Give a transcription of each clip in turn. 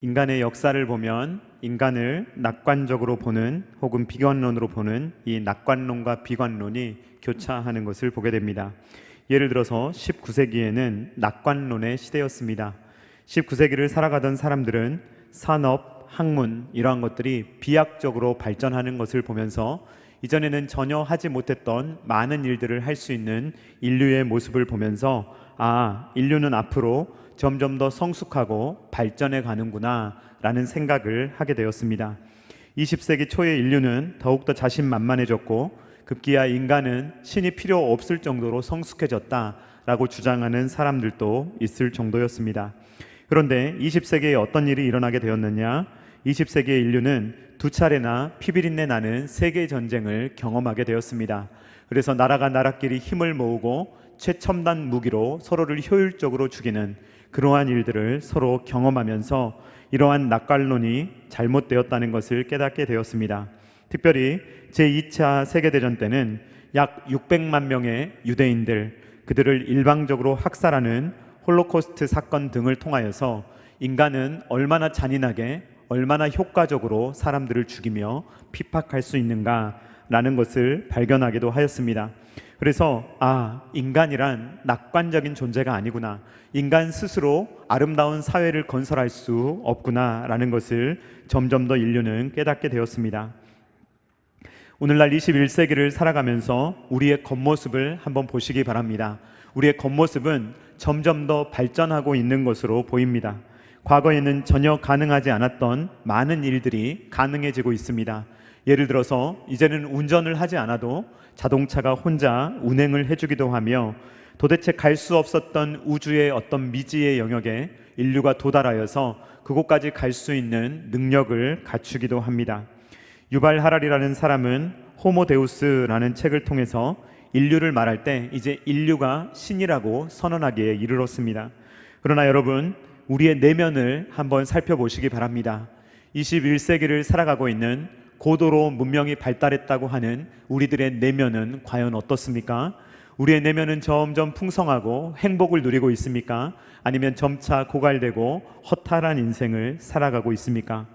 인간의 역사를 보면 인간을 낙관적으로 보는 혹은 비관론으로 보는 이 낙관론과 비관론이 교차하는 것을 보게 됩니다. 예를 들어서 19세기에는 낙관론의 시대였습니다. 19세기를 살아가던 사람들은 산업, 학문 이러한 것들이 비약적으로 발전하는 것을 보면서 이전에는 전혀 하지 못했던 많은 일들을 할 수 있는 인류의 모습을 보면서 인류는 앞으로 점점 더 성숙하고 발전해 가는구나 라는 생각을 하게 되었습니다. 20세기 초의 인류는 더욱더 자신만만해졌고 급기야 인간은 신이 필요 없을 정도로 성숙해졌다라고 주장하는 사람들도 있을 정도였습니다. 그런데 20세기에 어떤 일이 일어나게 되었느냐? 20세기의 인류는 두 차례나 피비린내 나는 세계 전쟁을 경험하게 되었습니다. 그래서 나라가 나라끼리 힘을 모으고 최첨단 무기로 서로를 효율적으로 죽이는 그러한 일들을 서로 경험하면서 이러한 낙관론이 잘못되었다는 것을 깨닫게 되었습니다. 특별히 제2차 세계대전 때는 약 600만 명의 유대인들, 그들을 일방적으로 학살하는 홀로코스트 사건 등을 통하여서 인간은 얼마나 잔인하게, 얼마나 효과적으로 사람들을 죽이며 핍박할 수 있는가라는 것을 발견하기도 하였습니다. 그래서 인간이란 낙관적인 존재가 아니구나, 인간 스스로 아름다운 사회를 건설할 수 없구나 라는 것을 점점 더 인류는 깨닫게 되었습니다. 오늘날 21세기를 살아가면서 우리의 겉모습을 한번 보시기 바랍니다. 우리의 겉모습은 점점 더 발전하고 있는 것으로 보입니다. 과거에는 전혀 가능하지 않았던 많은 일들이 가능해지고 있습니다. 예를 들어서 이제는 운전을 하지 않아도 자동차가 혼자 운행을 해주기도 하며, 도대체 갈 수 없었던 우주의 어떤 미지의 영역에 인류가 도달하여서 그곳까지 갈 수 있는 능력을 갖추기도 합니다. 유발 하랄이라는 사람은 호모데우스라는 책을 통해서 인류를 말할 때 이제 인류가 신이라고 선언하기에 이르렀습니다. 그러나 여러분, 우리의 내면을 한번 살펴보시기 바랍니다. 21세기를 살아가고 있는 고도로 문명이 발달했다고 하는 우리들의 내면은 과연 어떻습니까? 우리의 내면은 점점 풍성하고 행복을 누리고 있습니까? 아니면 점차 고갈되고 허탈한 인생을 살아가고 있습니까?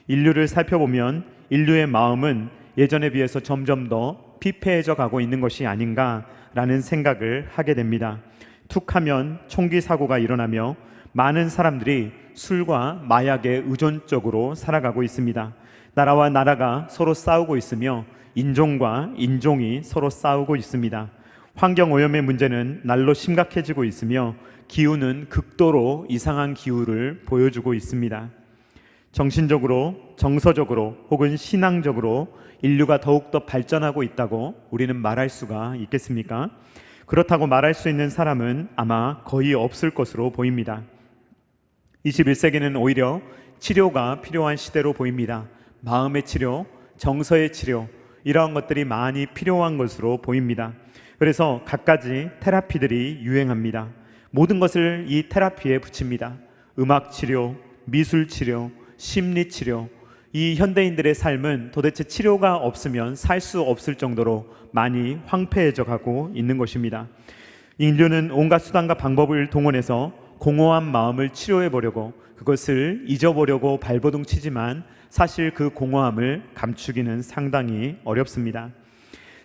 인류를 살펴보면 인류의 마음은 예전에 비해서 점점 더 피폐해져 가고 있는 것이 아닌가라는 생각을 하게 됩니다. 툭하면 총기 사고가 일어나며 많은 사람들이 술과 마약에 의존적으로 살아가고 있습니다. 나라와 나라가 서로 싸우고 있으며 인종과 인종이 서로 싸우고 있습니다. 환경오염의 문제는 날로 심각해지고 있으며 기후는 극도로 이상한 기후를 보여주고 있습니다. 정신적으로, 정서적으로 혹은 신앙적으로 인류가 더욱더 발전하고 있다고 우리는 말할 수가 있겠습니까? 그렇다고 말할 수 있는 사람은 아마 거의 없을 것으로 보입니다. 21세기는 오히려 치료가 필요한 시대로 보입니다. 마음의 치료, 정서의 치료, 이러한 것들이 많이 필요한 것으로 보입니다. 그래서 갖가지 테라피들이 유행합니다. 모든 것을 이 테라피에 붙입니다. 음악 치료, 미술 치료, 심리 치료. 이 현대인들의 삶은 도대체 치료가 없으면 살 수 없을 정도로 많이 황폐해져 가고 있는 것입니다. 인류는 온갖 수단과 방법을 동원해서 공허한 마음을 치료해 보려고, 그것을 잊어보려고 발버둥 치지만 사실 그 공허함을 감추기는 상당히 어렵습니다.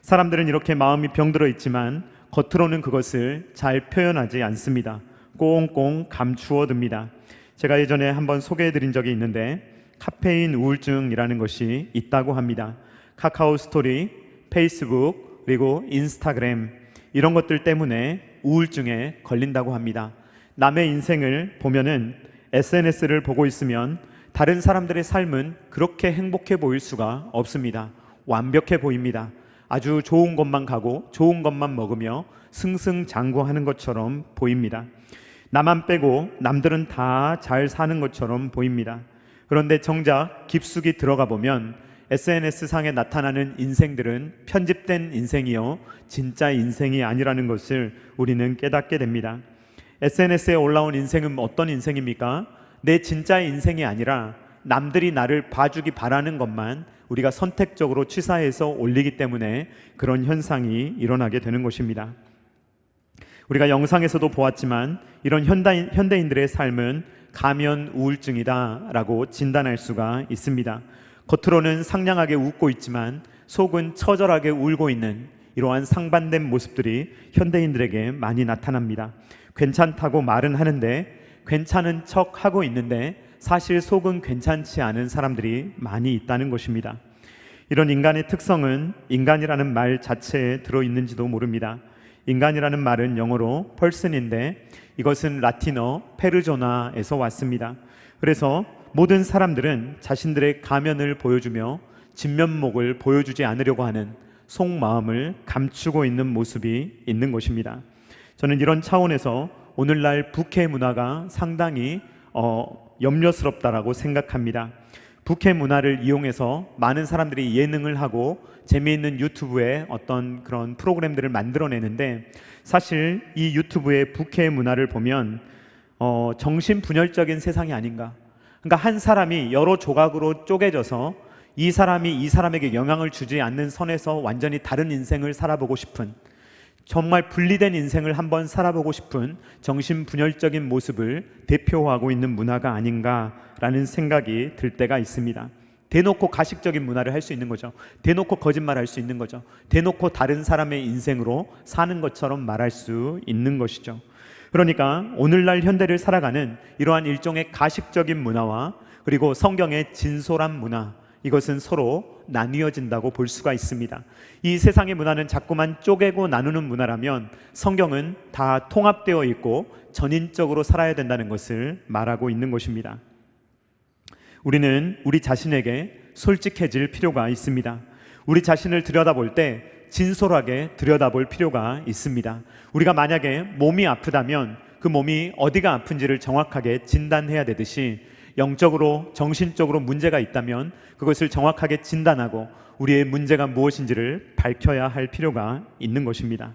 사람들은 이렇게 마음이 병들어 있지만 겉으로는 그것을 잘 표현하지 않습니다. 꽁꽁 감추어 둡니다. 제가 예전에 한번 소개해 드린 적이 있는데 카페인 우울증이라는 것이 있다고 합니다. 카카오 스토리, 페이스북, 그리고 인스타그램, 이런 것들 때문에 우울증에 걸린다고 합니다. 남의 인생을 보면은, SNS를 보고 있으면 다른 사람들의 삶은 그렇게 행복해 보일 수가 없습니다. 완벽해 보입니다. 아주 좋은 것만 가고 좋은 것만 먹으며 승승장구하는 것처럼 보입니다. 나만 빼고 남들은 다 잘 사는 것처럼 보입니다. 그런데 정작 깊숙이 들어가 보면 SNS 상에 나타나는 인생들은 편집된 인생이요, 진짜 인생이 아니라는 것을 우리는 깨닫게 됩니다. SNS에 올라온 인생은 어떤 인생입니까? 내 진짜 인생이 아니라 남들이 나를 봐주기 바라는 것만 우리가 선택적으로 취사해서 올리기 때문에 그런 현상이 일어나게 되는 것입니다. 우리가 영상에서도 보았지만 이런 현대인들의 삶은 가면 우울증이다라고 진단할 수가 있습니다. 겉으로는 상냥하게 웃고 있지만 속은 처절하게 울고 있는 이러한 상반된 모습들이 현대인들에게 많이 나타납니다. 괜찮다고 말은 하는데 괜찮은 척 하고 있는데 사실 속은 괜찮지 않은 사람들이 많이 있다는 것입니다. 이런 인간의 특성은 인간이라는 말 자체에 들어있는지도 모릅니다. 인간이라는 말은 영어로 person인데 이것은 라틴어 페르조나에서 왔습니다. 그래서 모든 사람들은 자신들의 가면을 보여주며 진면목을 보여주지 않으려고 하는 속마음을 감추고 있는 모습이 있는 것입니다. 저는 이런 차원에서 오늘날 부캐 문화가 상당히 염려스럽다라고 생각합니다. 부캐 문화를 이용해서 많은 사람들이 예능을 하고 재미있는 유튜브에 어떤 그런 프로그램들을 만들어내는데 사실 이 유튜브의 부캐 문화를 보면 정신분열적인 세상이 아닌가. 그러니까 한 사람이 여러 조각으로 쪼개져서 이 사람이 이 사람에게 영향을 주지 않는 선에서 완전히 다른 인생을 살아보고 싶은, 정말 분리된 인생을 한번 살아보고 싶은 정신분열적인 모습을 대표하고 있는 문화가 아닌가라는 생각이 들 때가 있습니다. 대놓고 가식적인 문화를 할 수 있는 거죠. 대놓고 거짓말할 수 있는 거죠. 대놓고 다른 사람의 인생으로 사는 것처럼 말할 수 있는 것이죠. 그러니까 오늘날 현대를 살아가는 이러한 일종의 가식적인 문화와 그리고 성경의 진솔한 문화, 이것은 서로 나뉘어진다고 볼 수가 있습니다. 이 세상의 문화는 자꾸만 쪼개고 나누는 문화라면 성경은 다 통합되어 있고 전인적으로 살아야 된다는 것을 말하고 있는 것입니다. 우리는 우리 자신에게 솔직해질 필요가 있습니다. 우리 자신을 들여다볼 때 진솔하게 들여다볼 필요가 있습니다. 우리가 만약에 몸이 아프다면 그 몸이 어디가 아픈지를 정확하게 진단해야 되듯이 영적으로 정신적으로 문제가 있다면 그것을 정확하게 진단하고 우리의 문제가 무엇인지를 밝혀야 할 필요가 있는 것입니다.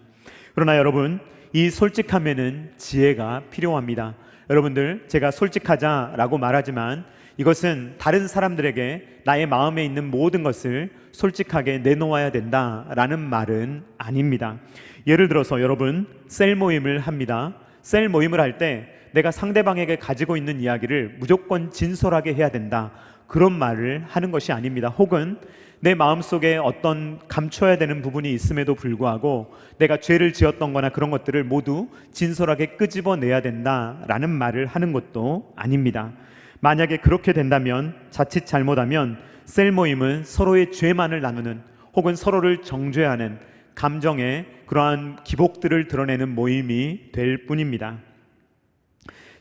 그러나 여러분, 이 솔직함에는 지혜가 필요합니다. 여러분들, 제가 솔직하자라고 말하지만 이것은 다른 사람들에게 나의 마음에 있는 모든 것을 솔직하게 내놓아야 된다라는 말은 아닙니다. 예를 들어서 여러분, 셀 모임을 합니다. 셀 모임을 할 때 내가 상대방에게 가지고 있는 이야기를 무조건 진솔하게 해야 된다, 그런 말을 하는 것이 아닙니다. 혹은 내 마음속에 어떤 감춰야 되는 부분이 있음에도 불구하고 내가 죄를 지었던 거나 그런 것들을 모두 진솔하게 끄집어내야 된다라는 말을 하는 것도 아닙니다. 만약에 그렇게 된다면, 자칫 잘못하면 셀 모임은 서로의 죄만을 나누는 혹은 서로를 정죄하는 감정의 그러한 기복들을 드러내는 모임이 될 뿐입니다.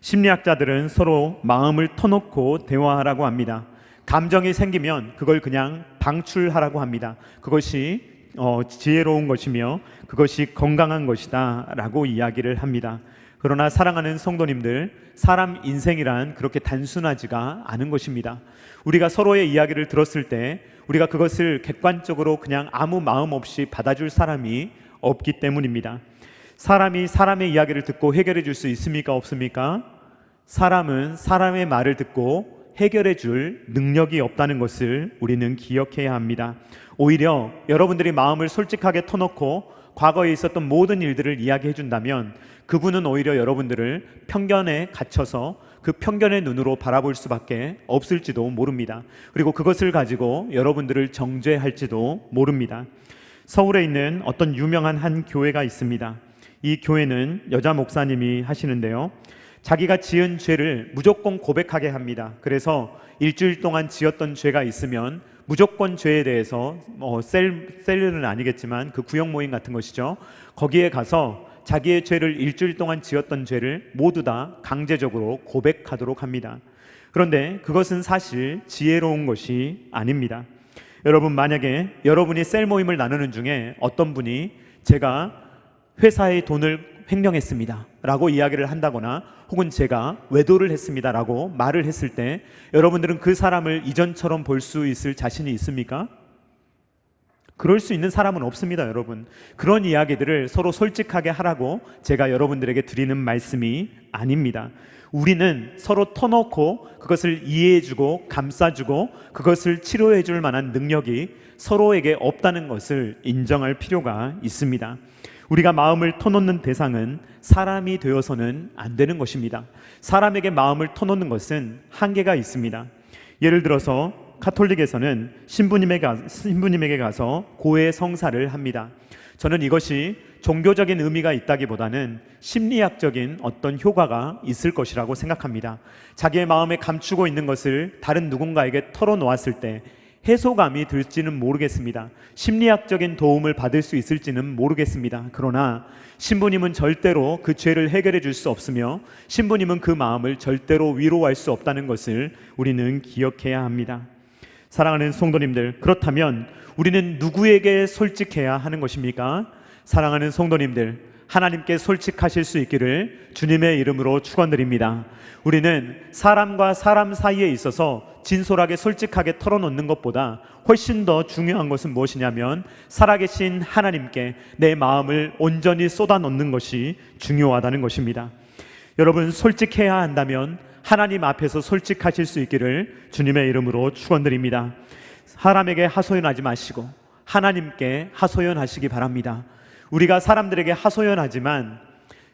심리학자들은 서로 마음을 터놓고 대화하라고 합니다. 감정이 생기면 그걸 그냥 방출하라고 합니다. 그것이 지혜로운 것이며 그것이 건강한 것이다 라고 이야기를 합니다. 그러나 사랑하는 성도님들, 사람 인생이란 그렇게 단순하지가 않은 것입니다. 우리가 서로의 이야기를 들었을 때 우리가 그것을 객관적으로 그냥 아무 마음 없이 받아줄 사람이 없기 때문입니다. 사람이 사람의 이야기를 듣고 해결해 줄 수 있습니까? 없습니까? 사람은 사람의 말을 듣고 해결해 줄 능력이 없다는 것을 우리는 기억해야 합니다. 오히려 여러분들이 마음을 솔직하게 터놓고 과거에 있었던 모든 일들을 이야기해 준다면 그분은 오히려 여러분들을 편견에 갇혀서 그 편견의 눈으로 바라볼 수밖에 없을지도 모릅니다. 그리고 그것을 가지고 여러분들을 정죄할지도 모릅니다. 서울에 있는 어떤 유명한 한 교회가 있습니다. 이 교회는 여자 목사님이 하시는데요, 자기가 지은 죄를 무조건 고백하게 합니다. 그래서 일주일 동안 지었던 죄가 있으면 무조건 죄에 대해서 셀은 아니겠지만 그 구역 모임 같은 것이죠. 거기에 가서 자기의 죄를 일주일 동안 지었던 죄를 모두 다 강제적으로 고백하도록 합니다. 그런데 그것은 사실 지혜로운 것이 아닙니다. 여러분, 만약에 여러분이 셀 모임을 나누는 중에 어떤 분이 제가 회사의 돈을 횡령했습니다 라고 이야기를 한다거나 혹은 제가 외도를 했습니다 라고 말을 했을 때 여러분들은 그 사람을 이전처럼 볼 수 있을 자신이 있습니까? 그럴 수 있는 사람은 없습니다. 여러분, 그런 이야기들을 서로 솔직하게 하라고 제가 여러분들에게 드리는 말씀이 아닙니다. 우리는 서로 터놓고 그것을 이해해주고 감싸주고 그것을 치료해줄 만한 능력이 서로에게 없다는 것을 인정할 필요가 있습니다. 우리가 마음을 터놓는 대상은 사람이 되어서는 안 되는 것입니다. 사람에게 마음을 터놓는 것은 한계가 있습니다. 예를 들어서 가톨릭에서는 신부님에게 가서 고해 성사를 합니다. 저는 이것이 종교적인 의미가 있다기보다는 심리학적인 어떤 효과가 있을 것이라고 생각합니다. 자기의 마음에 감추고 있는 것을 다른 누군가에게 털어놓았을 때 해소감이 들지는 모르겠습니다. 심리학적인 도움을 받을 수 있을지는 모르겠습니다. 그러나 신부님은 절대로 그 죄를 해결해 줄 수 없으며 신부님은 그 마음을 절대로 위로할 수 없다는 것을 우리는 기억해야 합니다. 사랑하는 성도님들, 그렇다면 우리는 누구에게 솔직해야 하는 것입니까? 사랑하는 성도님들, 하나님께 솔직하실 수 있기를 주님의 이름으로 축원드립니다. 우리는 사람과 사람 사이에 있어서 진솔하게 솔직하게 털어놓는 것보다 훨씬 더 중요한 것은 무엇이냐면 살아계신 하나님께 내 마음을 온전히 쏟아놓는 것이 중요하다는 것입니다. 여러분, 솔직해야 한다면 하나님 앞에서 솔직하실 수 있기를 주님의 이름으로 축원드립니다. 사람에게 하소연하지 마시고 하나님께 하소연하시기 바랍니다. 우리가 사람들에게 하소연하지만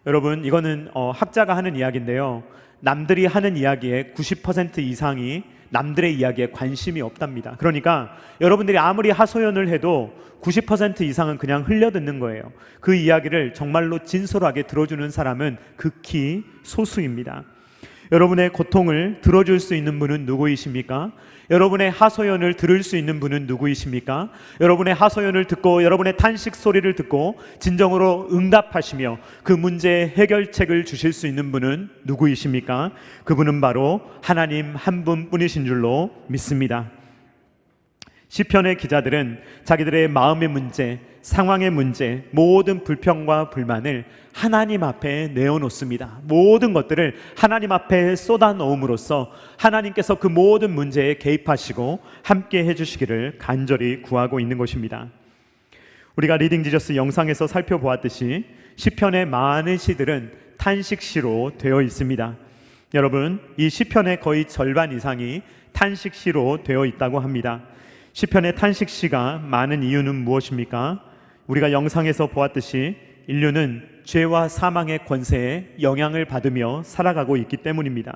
여러분, 이거는 학자가 하는 이야기인데요, 남들이 하는 이야기의 90% 이상이 남들의 이야기에 관심이 없답니다. 그러니까 여러분들이 아무리 하소연을 해도 90% 이상은 그냥 흘려듣는 거예요. 그 이야기를 정말로 진솔하게 들어주는 사람은 극히 소수입니다. 여러분의 고통을 들어줄 수 있는 분은 누구이십니까? 여러분의 하소연을 들을 수 있는 분은 누구이십니까? 여러분의 하소연을 듣고 여러분의 탄식 소리를 듣고 진정으로 응답하시며 그 문제의 해결책을 주실 수 있는 분은 누구이십니까? 그분은 바로 하나님 한 분뿐이신 줄로 믿습니다. 시편의 기자들은 자기들의 마음의 문제, 상황의 문제, 모든 불평과 불만을 하나님 앞에 내어놓습니다. 모든 것들을 하나님 앞에 쏟아놓음으로써 하나님께서 그 모든 문제에 개입하시고 함께 해주시기를 간절히 구하고 있는 것입니다. 우리가 리딩 지저스 영상에서 살펴보았듯이 시편의 많은 시들은 탄식시로 되어 있습니다. 여러분, 이 시편의 거의 절반 이상이 탄식시로 되어 있다고 합니다. 시편의 탄식시가 많은 이유는 무엇입니까? 우리가 영상에서 보았듯이 인류는 죄와 사망의 권세에 영향을 받으며 살아가고 있기 때문입니다.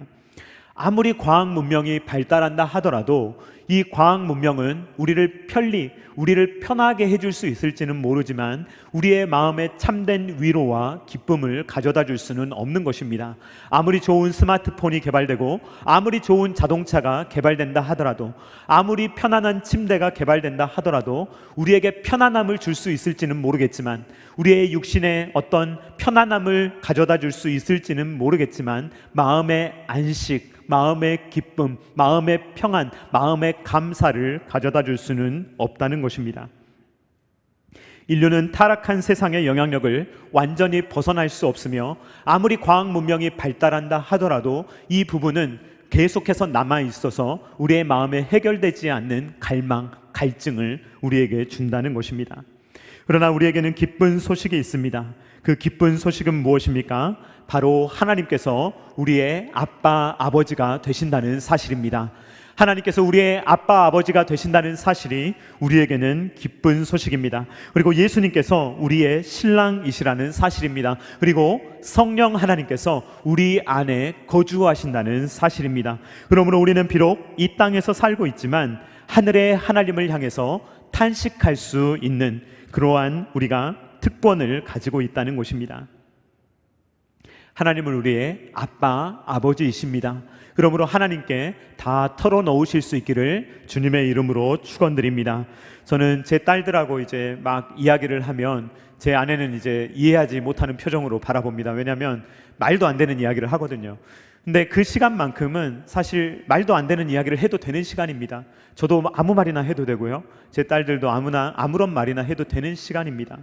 아무리 과학 문명이 발달한다 하더라도 이 과학 문명은 우리를 편하게 해줄 수 있을지는 모르지만 우리의 마음에 참된 위로와 기쁨을 가져다 줄 수는 없는 것입니다. 아무리 좋은 스마트폰이 개발되고 아무리 좋은 자동차가 개발된다 하더라도 아무리 편안한 침대가 개발된다 하더라도 우리에게 편안함을 줄 수 있을지는 모르겠지만 우리의 육신에 어떤 편안함을 가져다 줄 수 있을지는 모르겠지만 마음의 안식, 마음의 기쁨, 마음의 평안, 마음의 감사를 가져다 줄 수는 없다는 것입니다. 인류는 타락한 세상의 영향력을 완전히 벗어날 수 없으며 아무리 과학 문명이 발달한다 하더라도 이 부분은 계속해서 남아 있어서 우리의 마음에 해결되지 않는 갈망, 갈증을 우리에게 준다는 것입니다. 그러나 우리에게는 기쁜 소식이 있습니다. 그 기쁜 소식은 무엇입니까? 바로 하나님께서 우리의 아빠, 아버지가 되신다는 사실입니다. 하나님께서 우리의 아빠, 아버지가 되신다는 사실이 우리에게는 기쁜 소식입니다. 그리고 예수님께서 우리의 신랑이시라는 사실입니다. 그리고 성령 하나님께서 우리 안에 거주하신다는 사실입니다. 그러므로 우리는 비록 이 땅에서 살고 있지만 하늘의 하나님을 향해서 탄식할 수 있는 그러한 우리가 특권을 가지고 있다는 것입니다. 하나님은 우리의 아빠, 아버지이십니다. 그러므로 하나님께 다 털어놓으실 수 있기를 주님의 이름으로 축원드립니다. 저는 제 딸들하고 이제 막 이야기를 하면 제 아내는 이제 이해하지 못하는 표정으로 바라봅니다. 왜냐하면 말도 안 되는 이야기를 하거든요. 근데 그 시간만큼은 사실 말도 안 되는 이야기를 해도 되는 시간입니다. 저도 아무 말이나 해도 되고요. 제 딸들도 아무런 말이나 해도 되는 시간입니다.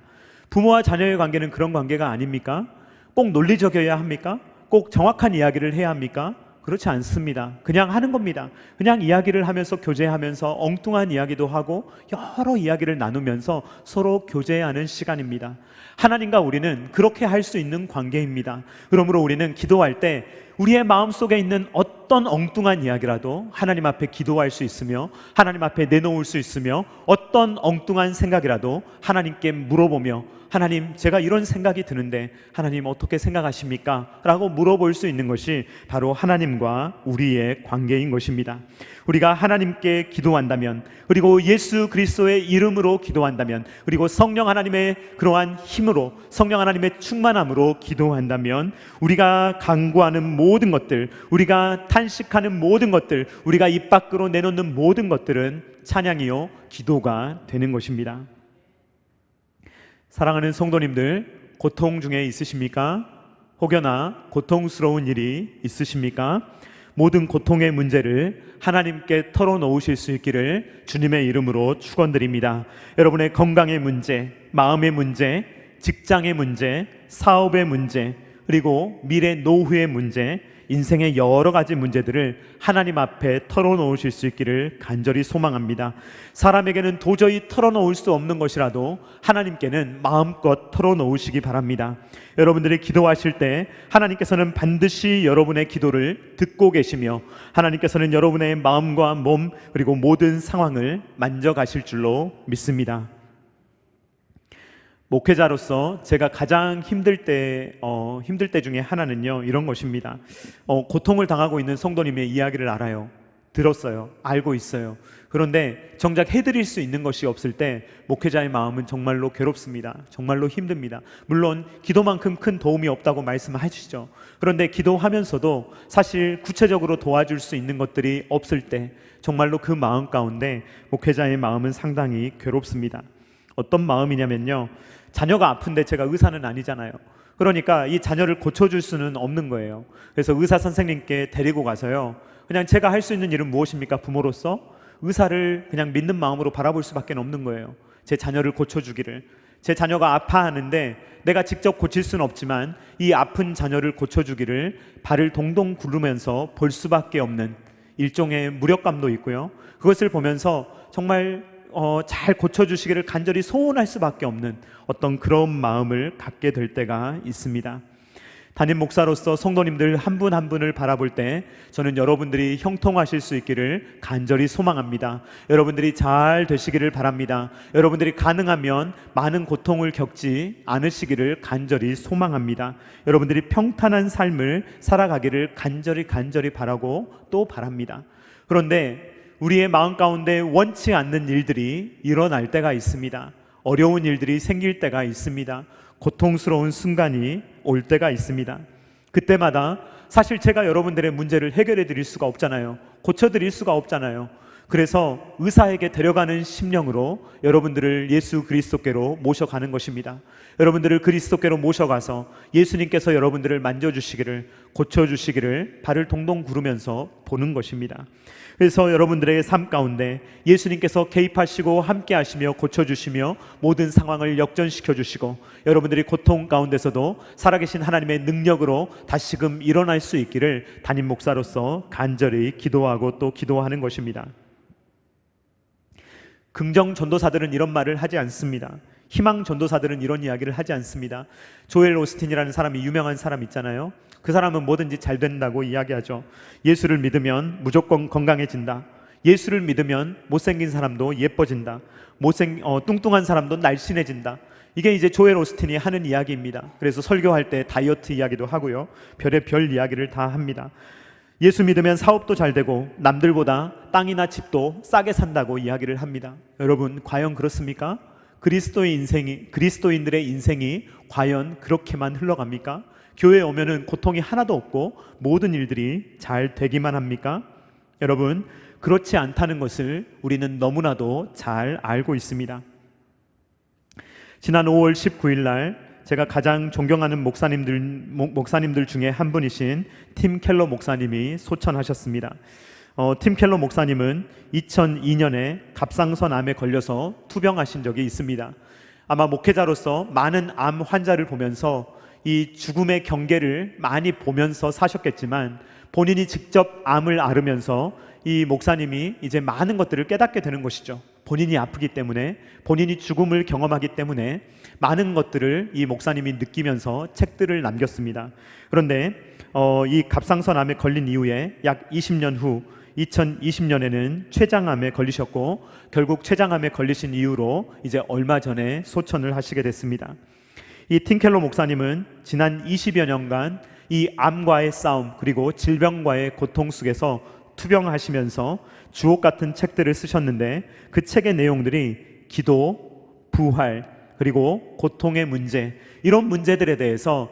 부모와 자녀의 관계는 그런 관계가 아닙니까? 꼭 논리적이어야 합니까? 꼭 정확한 이야기를 해야 합니까? 그렇지 않습니다. 그냥 하는 겁니다. 그냥 이야기를 하면서 교제하면서 엉뚱한 이야기도 하고 여러 이야기를 나누면서 서로 교제하는 시간입니다. 하나님과 우리는 그렇게 할 수 있는 관계입니다. 그러므로 우리는 기도할 때 우리의 마음속에 있는 어떤 엉뚱한 이야기라도 하나님 앞에 기도할 수 있으며 하나님 앞에 내놓을 수 있으며 어떤 엉뚱한 생각이라도 하나님께 물어보며 하나님, 제가 이런 생각이 드는데 하나님 어떻게 생각하십니까? 라고 물어볼 수 있는 것이 바로 하나님과 우리의 관계인 것입니다. 우리가 하나님께 기도한다면, 그리고 예수 그리스도의 이름으로 기도한다면, 그리고 성령 하나님의 그러한 힘으로, 성령 하나님의 충만함으로 기도한다면 우리가 간구하는 모든 것들, 우리가 탄식하는 모든 것들, 우리가 입 밖으로 내놓는 모든 것들은 찬양이요 기도가 되는 것입니다. 사랑하는 성도님들, 고통 중에 있으십니까? 혹여나 고통스러운 일이 있으십니까? 모든 고통의 문제를 하나님께 털어놓으실 수 있기를 주님의 이름으로 축원드립니다. 여러분의 건강의 문제, 마음의 문제, 직장의 문제, 사업의 문제, 그리고 미래 노후의 문제, 인생의 여러 가지 문제들을 하나님 앞에 털어놓으실 수 있기를 간절히 소망합니다. 사람에게는 도저히 털어놓을 수 없는 것이라도 하나님께는 마음껏 털어놓으시기 바랍니다. 여러분들이 기도하실 때 하나님께서는 반드시 여러분의 기도를 듣고 계시며 하나님께서는 여러분의 마음과 몸 그리고 모든 상황을 만져가실 줄로 믿습니다. 목회자로서 제가 가장 힘들 때 중에 하나는요, 이런 것입니다. 고통을 당하고 있는 성도님의 이야기를 알아요. 들었어요. 알고 있어요. 그런데 정작 해드릴 수 있는 것이 없을 때 목회자의 마음은 정말로 괴롭습니다. 정말로 힘듭니다. 물론 기도만큼 큰 도움이 없다고 말씀하시죠. 그런데 기도하면서도 사실 구체적으로 도와줄 수 있는 것들이 없을 때 정말로 그 마음 가운데 목회자의 마음은 상당히 괴롭습니다. 어떤 마음이냐면요, 자녀가 아픈데 제가 의사는 아니잖아요. 그러니까 이 자녀를 고쳐줄 수는 없는 거예요. 그래서 의사 선생님께 데리고 가서요, 그냥 제가 할 수 있는 일은 무엇입니까? 부모로서 의사를 그냥 믿는 마음으로 바라볼 수밖에 없는 거예요. 제 자녀를 고쳐주기를. 제 자녀가 아파하는데 내가 직접 고칠 수는 없지만 이 아픈 자녀를 고쳐주기를 발을 동동 구르면서 볼 수밖에 없는 일종의 무력감도 있고요. 그것을 보면서 정말 잘 고쳐주시기를 간절히 소원할 수밖에 없는 어떤 그런 마음을 갖게 될 때가 있습니다. 담임 목사로서 성도님들 한 분 한 분을 바라볼 때 저는 여러분들이 형통하실 수 있기를 간절히 소망합니다. 여러분들이 잘 되시기를 바랍니다. 여러분들이 가능하면 많은 고통을 겪지 않으시기를 간절히 소망합니다. 여러분들이 평탄한 삶을 살아가기를 간절히 바라고 또 바랍니다. 그런데 우리의 마음 가운데 원치 않는 일들이 일어날 때가 있습니다. 어려운 일들이 생길 때가 있습니다. 고통스러운 순간이 올 때가 있습니다. 그때마다 사실 제가 여러분들의 문제를 해결해 드릴 수가 없잖아요. 고쳐 드릴 수가 없잖아요. 그래서 의사에게 데려가는 심령으로 여러분들을 예수 그리스도께로 모셔가는 것입니다. 여러분들을 그리스도께로 모셔가서 예수님께서 여러분들을 만져주시기를, 고쳐주시기를 발을 동동 구르면서 보는 것입니다. 그래서 여러분들의 삶 가운데 예수님께서 개입하시고 함께 하시며 고쳐주시며 모든 상황을 역전시켜 주시고 여러분들이 고통 가운데서도 살아계신 하나님의 능력으로 다시금 일어날 수 있기를 담임 목사로서 간절히 기도하고 또 기도하는 것입니다. 긍정 전도사들은 이런 말을 하지 않습니다. 희망 전도사들은 이런 이야기를 하지 않습니다. 조엘 오스틴이라는 사람이, 유명한 사람 있잖아요. 그 사람은 뭐든지 잘 된다고 이야기하죠. 예수를 믿으면 무조건 건강해진다. 예수를 믿으면 못생긴 사람도 예뻐진다. 뚱뚱한 사람도 날씬해진다. 이게 이제 조엘 오스틴이 하는 이야기입니다. 그래서 설교할 때 다이어트 이야기도 하고요, 별의별 이야기를 다 합니다. 예수 믿으면 사업도 잘 되고 남들보다 땅이나 집도 싸게 산다고 이야기를 합니다. 여러분, 과연 그렇습니까? 그리스도인들의 인생이 과연 그렇게만 흘러갑니까? 교회에 오면은 고통이 하나도 없고 모든 일들이 잘 되기만 합니까? 여러분, 그렇지 않다는 것을 우리는 너무나도 잘 알고 있습니다. 지난 5월 19일 날 제가 가장 존경하는 목사님들 중에 한 분이신 팀 켈러 목사님이 소천하셨습니다. 팀 켈러 목사님은 2002년에 갑상선 암에 걸려서 투병하신 적이 있습니다. 아마 목회자로서 많은 암 환자를 보면서 이 죽음의 경계를 많이 보면서 사셨겠지만 본인이 직접 암을 앓으면서 이 목사님이 이제 많은 것들을 깨닫게 되는 것이죠. 본인이 아프기 때문에, 본인이 죽음을 경험하기 때문에 많은 것들을 이 목사님이 느끼면서 책들을 남겼습니다. 그런데 이 갑상선암에 걸린 이후에 약 20년 후 2020년에는 췌장암에 걸리셨고, 결국 췌장암에 걸리신 이후로 이제 얼마 전에 소천을 하시게 됐습니다. 이 팀 켈러 목사님은 지난 20여 년간 이 암과의 싸움, 그리고 질병과의 고통 속에서 투병하시면서 주옥 같은 책들을 쓰셨는데, 그 책의 내용들이 기도, 부활, 그리고 고통의 문제, 이런 문제들에 대해서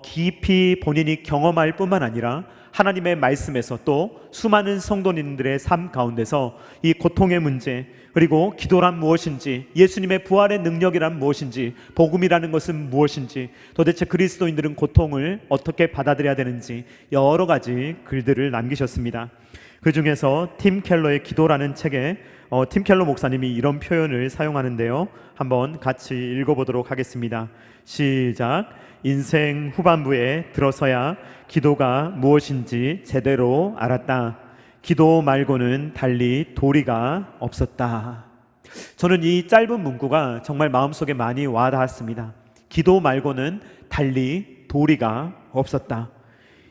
깊이 본인이 경험할 뿐만 아니라 하나님의 말씀에서 또 수많은 성도님들의 삶 가운데서 이 고통의 문제, 그리고 기도란 무엇인지, 예수님의 부활의 능력이란 무엇인지, 복음이라는 것은 무엇인지, 도대체 그리스도인들은 고통을 어떻게 받아들여야 되는지 여러 가지 글들을 남기셨습니다. 그 중에서 팀 켈러의 기도라는 책에 팀 켈러 목사님이 이런 표현을 사용하는데요, 한번 같이 읽어보도록 하겠습니다. 시작. 인생 후반부에 들어서야 기도가 무엇인지 제대로 알았다. 기도 말고는 달리 도리가 없었다. 저는 이 짧은 문구가 정말 마음속에 많이 와닿았습니다. 기도 말고는 달리 도리가 없었다.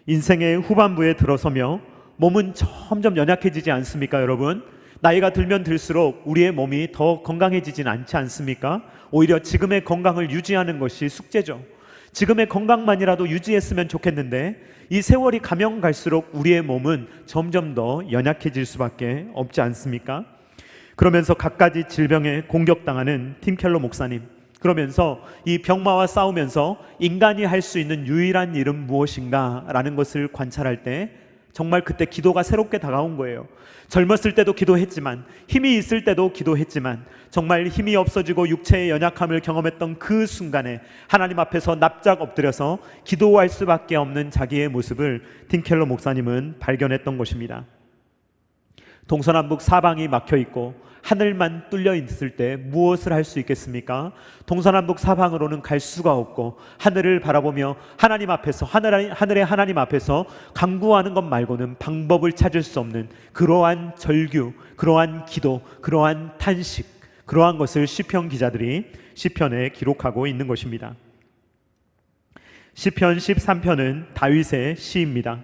인생의 후반부에 들어서며 몸은 점점 연약해지지 않습니까, 여러분? 나이가 들면 들수록 우리의 몸이 더 건강해지진 않지 않습니까? 오히려 지금의 건강을 유지하는 것이 숙제죠. 지금의 건강만이라도 유지했으면 좋겠는데, 이 세월이 가면 갈수록 우리의 몸은 점점 더 연약해질 수밖에 없지 않습니까? 그러면서 갖가지 질병에 공격당하는 팀 켈러 목사님, 그러면서 이 병마와 싸우면서 인간이 할 수 있는 유일한 일은 무엇인가 라는 것을 관찰할 때 정말 그때 기도가 새롭게 다가온 거예요. 젊었을 때도 기도했지만, 힘이 있을 때도 기도했지만, 정말 힘이 없어지고 육체의 연약함을 경험했던 그 순간에 하나님 앞에서 납작 엎드려서 기도할 수밖에 없는 자기의 모습을 팀 켈러 목사님은 발견했던 것입니다. 동서남북 사방이 막혀 있고 하늘만 뚫려 있을 때 무엇을 할 수 있겠습니까? 동서남북 사방으로는 갈 수가 없고 하늘을 바라보며 하나님 앞에서, 하늘의 하나님 앞에서 간구하는 것 말고는 방법을 찾을 수 없는 그러한 절규, 그러한 기도, 그러한 탄식, 그러한 것을 시편 기자들이 시편에 기록하고 있는 것입니다. 시편 13편은 다윗의 시입니다.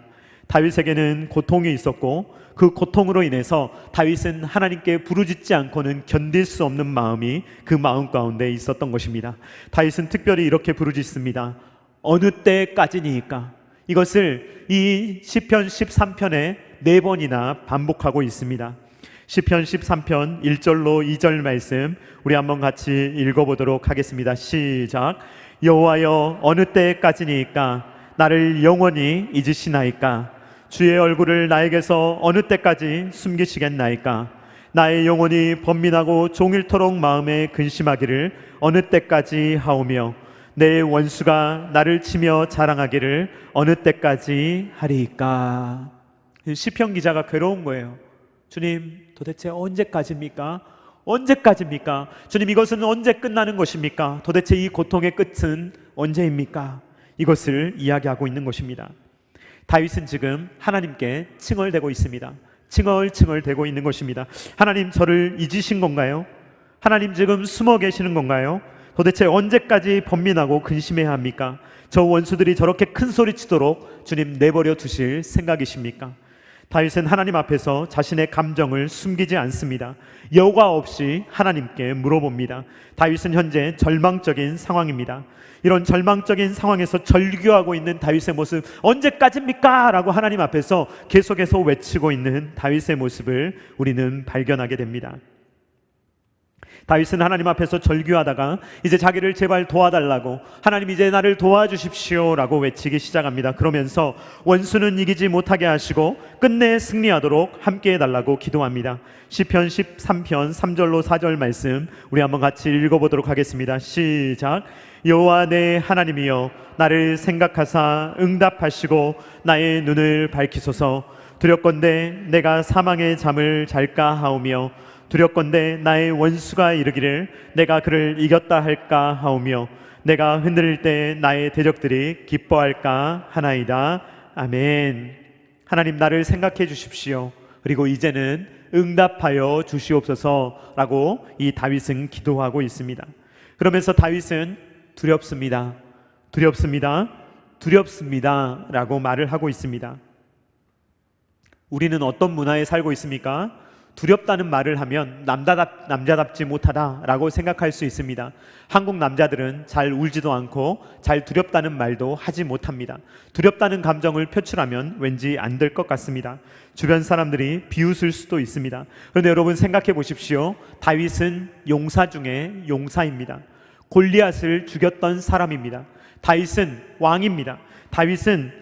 다윗에게는 고통이 있었고, 그 고통으로 인해서 다윗은 하나님께 부르짖지 않고는 견딜 수 없는 마음이 그 마음 가운데 있었던 것입니다. 다윗은 특별히 이렇게 부르짖습니다. 어느 때까지니까. 이것을 이 시편 13편에 4번이나 반복하고 있습니다. 시편 13편 1절로 2절 말씀 우리 한번 같이 읽어보도록 하겠습니다. 시작. 여호와여, 어느 때까지니까 나를 영원히 잊으시나이까? 주의 얼굴을 나에게서 어느 때까지 숨기시겠나이까? 나의 영혼이 번민하고 종일토록 마음에 근심하기를 어느 때까지 하오며, 내 원수가 나를 치며 자랑하기를 어느 때까지 하리이까? 시편 기자가 괴로운 거예요. 주님, 도대체 언제까지입니까? 언제까지입니까? 주님, 이것은 언제 끝나는 것입니까? 도대체 이 고통의 끝은 언제입니까? 이것을 이야기하고 있는 것입니다. 다윗은 지금 하나님께 칭얼대고 있습니다. 칭얼대고 있는 것입니다. 하나님, 저를 잊으신 건가요? 하나님, 지금 숨어 계시는 건가요? 도대체 언제까지 번민하고 근심해야 합니까? 저 원수들이 저렇게 큰 소리 치도록 주님 내버려 두실 생각이십니까? 다윗은 하나님 앞에서 자신의 감정을 숨기지 않습니다. 여과 없이 하나님께 물어봅니다. 다윗은 현재 절망적인 상황입니다. 이런 절망적인 상황에서 절규하고 있는 다윗의 모습, 언제까지입니까? 라고 하나님 앞에서 계속해서 외치고 있는 다윗의 모습을 우리는 발견하게 됩니다. 다윗은 하나님 앞에서 절규하다가 이제 자기를 제발 도와달라고, 하나님 이제 나를 도와주십시오 라고 외치기 시작합니다. 그러면서 원수는 이기지 못하게 하시고 끝내 승리하도록 함께 해달라고 기도합니다. 시편 13편 3절로 4절 말씀 우리 한번 같이 읽어보도록 하겠습니다. 시작. 여호와 내 하나님이여, 나를 생각하사 응답하시고 나의 눈을 밝히소서. 두렵건대 내가 사망의 잠을 잘까 하오며, 두렵건대 나의 원수가 이르기를 내가 그를 이겼다 할까 하오며, 내가 흔들릴 때 나의 대적들이 기뻐할까 하나이다. 아멘. 하나님, 나를 생각해 주십시오. 그리고 이제는 응답하여 주시옵소서라고 이 다윗은 기도하고 있습니다. 그러면서 다윗은 두렵습니다. 두렵습니다. 두렵습니다 라고 말을 하고 있습니다. 우리는 어떤 문화에 살고 있습니까? 두렵다는 말을 하면 남자답지 못하다라고 생각할 수 있습니다. 한국 남자들은 잘 울지도 않고 잘 두렵다는 말도 하지 못합니다. 두렵다는 감정을 표출하면 왠지 안 될 것 같습니다. 주변 사람들이 비웃을 수도 있습니다. 그런데 여러분 생각해 보십시오. 다윗은 용사 중에 용사입니다. 골리앗을 죽였던 사람입니다. 다윗은 왕입니다. 다윗은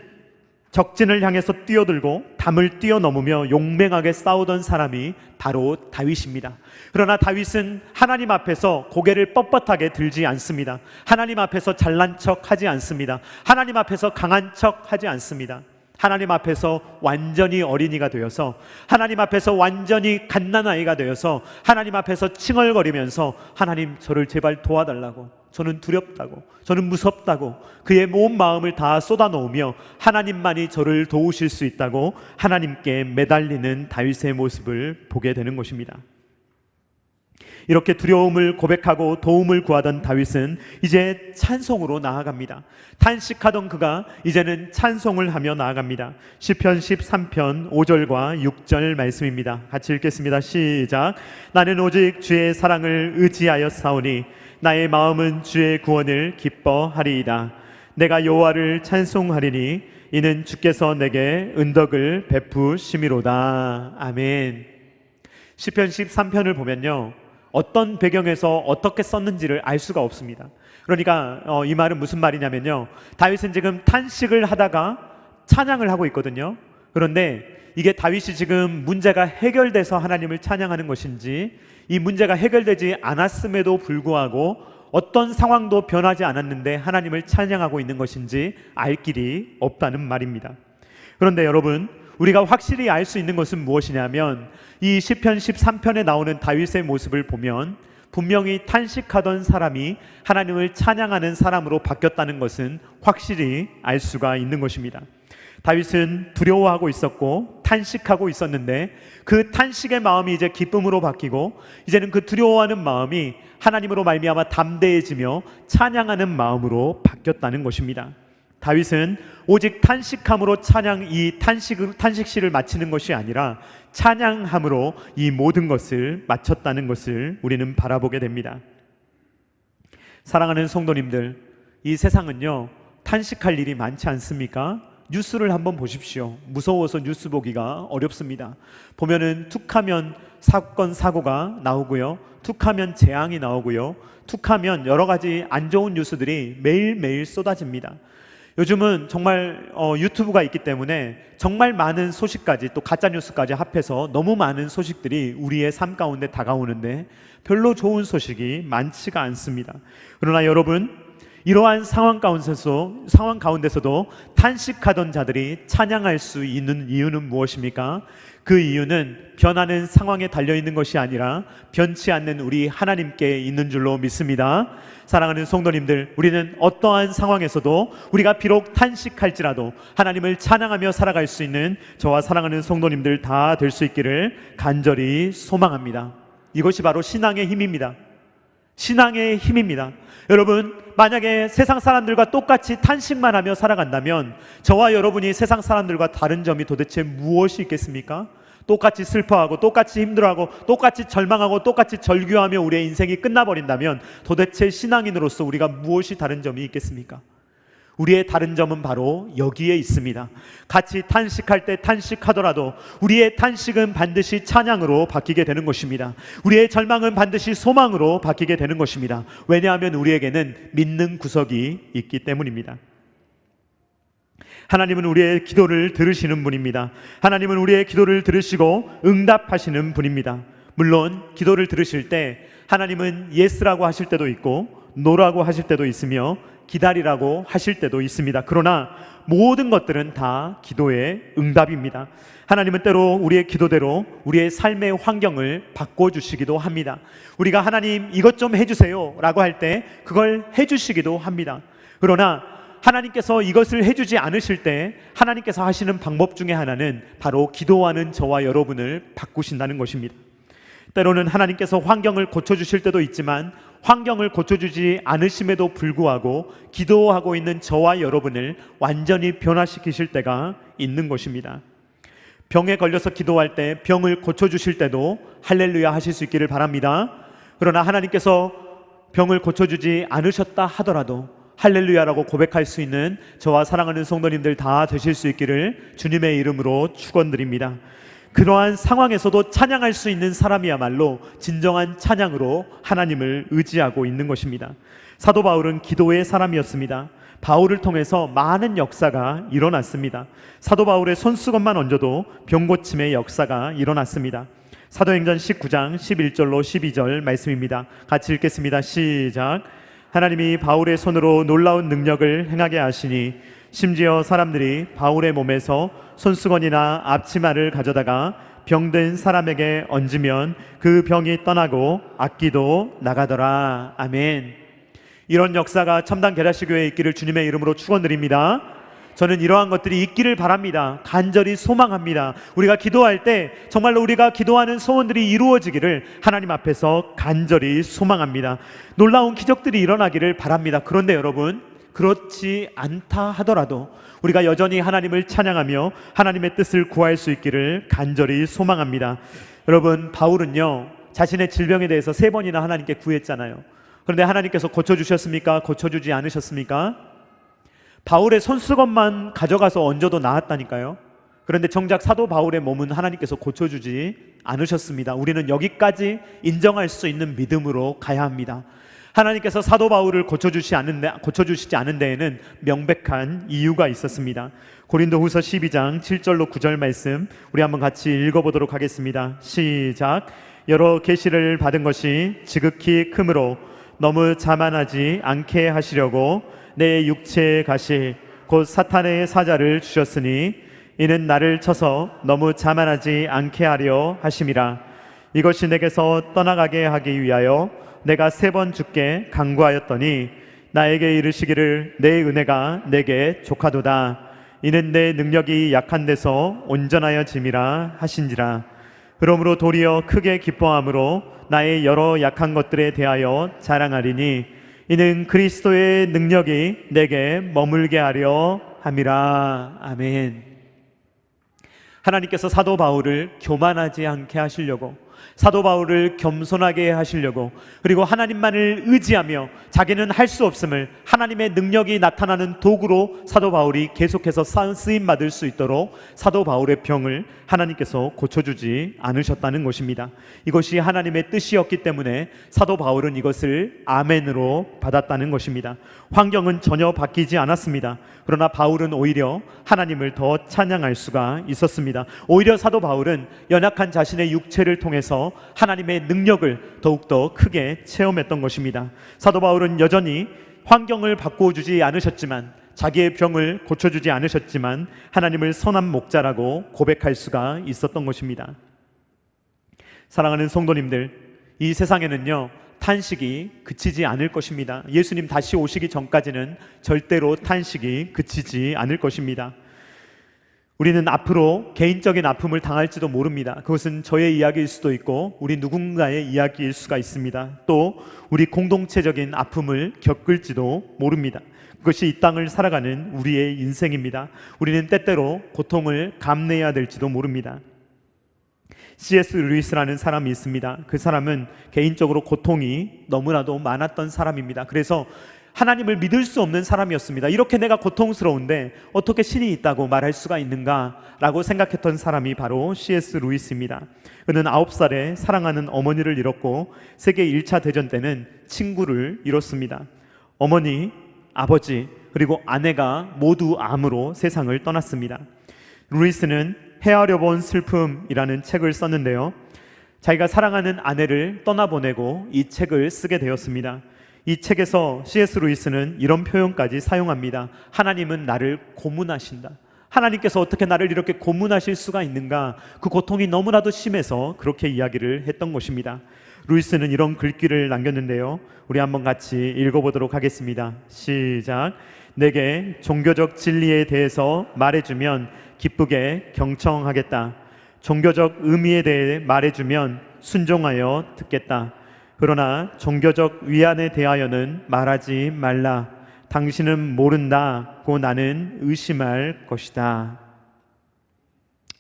적진을 향해서 뛰어들고 담을 뛰어넘으며 용맹하게 싸우던 사람이 바로 다윗입니다. 그러나 다윗은 하나님 앞에서 고개를 뻣뻣하게 들지 않습니다. 하나님 앞에서 잘난 척 하지 않습니다. 하나님 앞에서 강한 척 하지 않습니다. 하나님 앞에서 완전히 어린이가 되어서, 하나님 앞에서 완전히 갓난아이가 되어서 하나님 앞에서 칭얼거리면서 하나님, 저를 제발 도와달라고, 저는 두렵다고, 저는 무섭다고 그의 온 마음을 다 쏟아놓으며 하나님만이 저를 도우실 수 있다고 하나님께 매달리는 다윗의 모습을 보게 되는 것입니다. 이렇게 두려움을 고백하고 도움을 구하던 다윗은 이제 찬송으로 나아갑니다. 탄식하던 그가 이제는 찬송을 하며 나아갑니다. 시편 13편 5절과 6절 말씀입니다. 같이 읽겠습니다. 시작. 나는 오직 주의 사랑을 의지하여 싸우니 나의 마음은 주의 구원을 기뻐하리이다. 내가 여호와를 찬송하리니 이는 주께서 내게 은덕을 베푸심이로다. 아멘. 시편 13편을 보면요, 어떤 배경에서 어떻게 썼는지를 알 수가 없습니다. 그러니까 이 말은 무슨 말이냐면요, 다윗은 지금 탄식을 하다가 찬양을 하고 있거든요. 그런데 이게 다윗이 지금 문제가 해결돼서 하나님을 찬양하는 것인지, 이 문제가 해결되지 않았음에도 불구하고 어떤 상황도 변하지 않았는데 하나님을 찬양하고 있는 것인지 알 길이 없다는 말입니다. 그런데 여러분, 우리가 확실히 알 수 있는 것은 무엇이냐면, 이 시편 13편에 나오는 다윗의 모습을 보면 분명히 탄식하던 사람이 하나님을 찬양하는 사람으로 바뀌었다는 것은 확실히 알 수가 있는 것입니다. 다윗은 두려워하고 있었고 탄식하고 있었는데 그 탄식의 마음이 이제 기쁨으로 바뀌고, 이제는 그 두려워하는 마음이 하나님으로 말미암아 담대해지며 찬양하는 마음으로 바뀌었다는 것입니다. 다윗은 오직 탄식함으로 이 탄식시를 마치는 것이 아니라 찬양함으로 이 모든 것을 마쳤다는 것을 우리는 바라보게 됩니다. 사랑하는 성도님들, 이 세상은요, 탄식할 일이 많지 않습니까? 뉴스를 한번 보십시오. 무서워서 뉴스 보기가 어렵습니다. 보면은 툭하면 사건 사고가 나오고요, 툭하면 재앙이 나오고요, 툭하면 여러 가지 안 좋은 뉴스들이 매일매일 쏟아집니다. 요즘은 정말 유튜브가 있기 때문에 정말 많은 소식까지, 또 가짜뉴스까지 합해서 너무 많은 소식들이 우리의 삶 가운데 다가오는데 별로 좋은 소식이 많지가 않습니다. 그러나 여러분, 이러한 상황 가운데서도 탄식하던 자들이 찬양할 수 있는 이유는 무엇입니까? 그 이유는 변하는 상황에 달려있는 것이 아니라 변치 않는 우리 하나님께 있는 줄로 믿습니다. 사랑하는 성도님들, 우리는 어떠한 상황에서도 우리가 비록 탄식할지라도 하나님을 찬양하며 살아갈 수 있는 저와 사랑하는 성도님들 다 될 수 있기를 간절히 소망합니다. 이것이 바로 신앙의 힘입니다. 신앙의 힘입니다. 여러분, 만약에 세상 사람들과 똑같이 탄식만 하며 살아간다면 저와 여러분이 세상 사람들과 다른 점이 도대체 무엇이 있겠습니까? 똑같이 슬퍼하고 똑같이 힘들어하고 똑같이 절망하고 똑같이 절규하며 우리의 인생이 끝나버린다면 도대체 신앙인으로서 우리가 무엇이 다른 점이 있겠습니까? 우리의 다른 점은 바로 여기에 있습니다. 같이 탄식할 때 탄식하더라도 우리의 탄식은 반드시 찬양으로 바뀌게 되는 것입니다. 우리의 절망은 반드시 소망으로 바뀌게 되는 것입니다. 왜냐하면 우리에게는 믿는 구석이 있기 때문입니다. 하나님은 우리의 기도를 들으시는 분입니다. 하나님은 우리의 기도를 들으시고 응답하시는 분입니다. 물론 기도를 들으실 때 하나님은 예스라고 하실 때도 있고 노라고 하실 때도 있으며 기다리라고 하실 때도 있습니다. 그러나 모든 것들은 다 기도의 응답입니다. 하나님은 때로 우리의 기도대로 우리의 삶의 환경을 바꿔주시기도 합니다. 우리가 하나님 이것 좀 해주세요 라고 할 때 그걸 해주시기도 합니다. 그러나 하나님께서 이것을 해주지 않으실 때 하나님께서 하시는 방법 중에 하나는 바로 기도하는 저와 여러분을 바꾸신다는 것입니다. 때로는 하나님께서 환경을 고쳐주실 때도 있지만 환경을 고쳐주지 않으심에도 불구하고 기도하고 있는 저와 여러분을 완전히 변화시키실 때가 있는 것입니다. 병에 걸려서 기도할 때 병을 고쳐주실 때도 할렐루야 하실 수 있기를 바랍니다. 그러나 하나님께서 병을 고쳐주지 않으셨다 하더라도 할렐루야라고 고백할 수 있는 저와 사랑하는 성도님들 다 되실 수 있기를 주님의 이름으로 축원드립니다. 그러한 상황에서도 찬양할 수 있는 사람이야말로 진정한 찬양으로 하나님을 의지하고 있는 것입니다. 사도 바울은 기도의 사람이었습니다. 바울을 통해서 많은 역사가 일어났습니다. 사도 바울의 손수건만 얹어도 병고침의 역사가 일어났습니다. 사도행전 19장 11절로 12절 말씀입니다. 같이 읽겠습니다. 시작. 하나님이 바울의 손으로 놀라운 능력을 행하게 하시니 심지어 사람들이 바울의 몸에서 손수건이나 앞치마를 가져다가 병든 사람에게 얹으면 그 병이 떠나고 악기도 나가더라. 아멘. 이런 역사가 첨단 계라시교회에 있기를 주님의 이름으로 축원드립니다. 저는 이러한 것들이 있기를 바랍니다. 간절히 소망합니다. 우리가 기도할 때 정말로 우리가 기도하는 소원들이 이루어지기를 하나님 앞에서 간절히 소망합니다. 놀라운 기적들이 일어나기를 바랍니다. 그런데 여러분, 그렇지 않다 하더라도 우리가 여전히 하나님을 찬양하며 하나님의 뜻을 구할 수 있기를 간절히 소망합니다. 여러분, 바울은요 자신의 질병에 대해서 3번이나 하나님께 구했잖아요. 그런데 하나님께서 고쳐주셨습니까? 고쳐주지 않으셨습니까? 바울의 손수건만 가져가서 얹어도 나았다니까요. 그런데 정작 사도 바울의 몸은 하나님께서 고쳐주지 않으셨습니다. 우리는 여기까지 인정할 수 있는 믿음으로 가야 합니다. 하나님께서 사도 바울을 고쳐주시지 않은 데에는 명백한 이유가 있었습니다. 고린도후서 12장 7절로 9절 말씀 우리 한번 같이 읽어보도록 하겠습니다. 시작. 여러 계시를 받은 것이 지극히 크므로 너무 자만하지 않게 하시려고 내 육체의 가시 곧 사탄의 사자를 주셨으니 이는 나를 쳐서 너무 자만하지 않게 하려 하심이라. 이것이 내게서 떠나가게 하기 위하여 내가 3번 주께 간구하였더니 나에게 이르시기를 내 은혜가 내게 족하도다. 이는 내 능력이 약한 데서 온전하여 짐이라 하신지라. 그러므로 도리어 크게 기뻐함으로 나의 여러 약한 것들에 대하여 자랑하리니 이는 그리스도의 능력이 내게 머물게 하려 함이라. 아멘. 하나님께서 사도 바울을 교만하지 않게 하시려고, 사도 바울을 겸손하게 하시려고, 그리고 하나님만을 의지하며 자기는 할 수 없음을 하나님의 능력이 나타나는 도구로 사도 바울이 계속해서 쓰임받을 수 있도록 사도 바울의 병을 하나님께서 고쳐주지 않으셨다는 것입니다. 이것이 하나님의 뜻이었기 때문에 사도 바울은 이것을 아멘으로 받았다는 것입니다. 환경은 전혀 바뀌지 않았습니다. 그러나 바울은 오히려 하나님을 더 찬양할 수가 있었습니다. 오히려 사도 바울은 연약한 자신의 육체를 통해서 하나님의 능력을 더욱더 크게 체험했던 것입니다. 사도 바울은 여전히 환경을 바꿔주지 않으셨지만, 자기의 병을 고쳐주지 않으셨지만 하나님을 선한 목자라고 고백할 수가 있었던 것입니다. 사랑하는 성도님들, 이 세상에는요 탄식이 그치지 않을 것입니다. 예수님 다시 오시기 전까지는 절대로 탄식이 그치지 않을 것입니다. 우리는 앞으로 개인적인 아픔을 당할지도 모릅니다. 그것은 저의 이야기일 수도 있고 우리 누군가의 이야기일 수가 있습니다. 또 우리 공동체적인 아픔을 겪을지도 모릅니다. 그것이 이 땅을 살아가는 우리의 인생입니다. 우리는 때때로 고통을 감내해야 될지도 모릅니다. C.S. 루이스라는 사람이 있습니다. 그 사람은 개인적으로 고통이 너무나도 많았던 사람입니다. 그래서 하나님을 믿을 수 없는 사람이었습니다. 이렇게 내가 고통스러운데 어떻게 신이 있다고 말할 수가 있는가 라고 생각했던 사람이 바로 C.S. 루이스입니다. 그는 9살에 사랑하는 어머니를 잃었고 세계 1차 대전 때는 친구를 잃었습니다. 어머니, 아버지, 그리고 아내가 모두 암으로 세상을 떠났습니다. 루이스는 헤아려 본 슬픔이라는 책을 썼는데요, 자기가 사랑하는 아내를 떠나보내고 이 책을 쓰게 되었습니다. 이 책에서 C.S. 루이스는 이런 표현까지 사용합니다. 하나님은 나를 고문하신다. 하나님께서 어떻게 나를 이렇게 고문하실 수가 있는가? 그 고통이 너무나도 심해서 그렇게 이야기를 했던 것입니다. 루이스는 이런 글귀를 남겼는데요, 우리 한번 같이 읽어보도록 하겠습니다. 시작. 내게 종교적 진리에 대해서 말해주면 기쁘게 경청하겠다. 종교적 의미에 대해 말해주면 순종하여 듣겠다. 그러나 종교적 위안에 대하여는 말하지 말라. 당신은 모른다고 나는 의심할 것이다.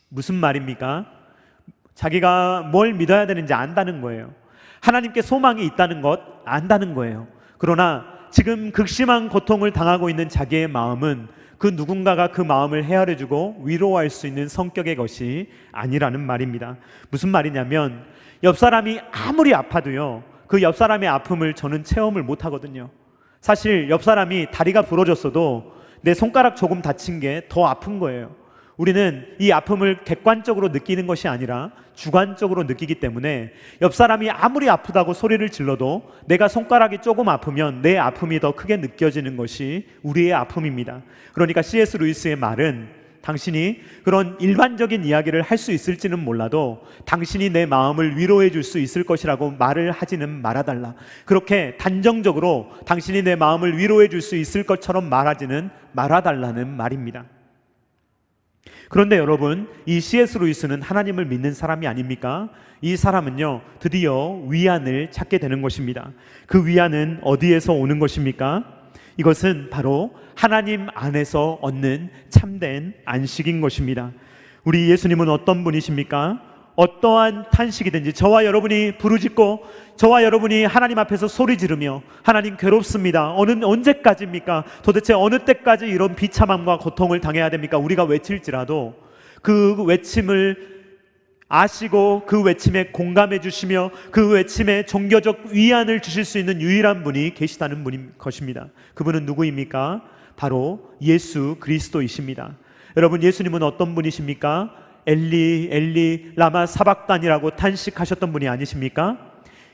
무슨 말입니까? 자기가 뭘 믿어야 되는지 안다는 거예요. 하나님께 소망이 있다는 것 안다는 거예요. 그러나 지금 극심한 고통을 당하고 있는 자기의 마음은 그 누군가가 그 마음을 헤아려주고 위로할 수 있는 성격의 것이 아니라는 말입니다. 무슨 말이냐면 옆 사람이 아무리 아파도요, 그 옆 사람의 아픔을 저는 체험을 못 하거든요. 사실 옆 사람이 다리가 부러졌어도 내 손가락 조금 다친 게 더 아픈 거예요. 우리는 이 아픔을 객관적으로 느끼는 것이 아니라 주관적으로 느끼기 때문에 옆 사람이 아무리 아프다고 소리를 질러도 내가 손가락이 조금 아프면 내 아픔이 더 크게 느껴지는 것이 우리의 아픔입니다. 그러니까 C.S. 루이스의 말은 당신이 그런 일반적인 이야기를 할 수 있을지는 몰라도 당신이 내 마음을 위로해 줄 수 있을 것이라고 말을 하지는 말아달라. 그렇게 단정적으로 당신이 내 마음을 위로해 줄 수 있을 것처럼 말하지는 말아달라는 말입니다. 그런데 여러분, 이 C.S. 루이스는 하나님을 믿는 사람이 아닙니까? 이 사람은요, 드디어 위안을 찾게 되는 것입니다. 그 위안은 어디에서 오는 것입니까? 이것은 바로 하나님 안에서 얻는 참된 안식인 것입니다. 우리 예수님은 어떤 분이십니까? 어떠한 탄식이든지 저와 여러분이 부르짖고 저와 여러분이 하나님 앞에서 소리 지르며 하나님 괴롭습니다. 언제까지입니까? 도대체 어느 때까지 이런 비참함과 고통을 당해야 됩니까? 우리가 외칠지라도 그 외침을 아시고 그 외침에 공감해 주시며 그 외침에 종교적 위안을 주실 수 있는 유일한 분이 계시다는 분인 것입니다. 그분은 누구입니까? 바로 예수 그리스도이십니다. 여러분, 예수님은 어떤 분이십니까? 엘리 엘리 라마 사박단이라고 탄식하셨던 분이 아니십니까?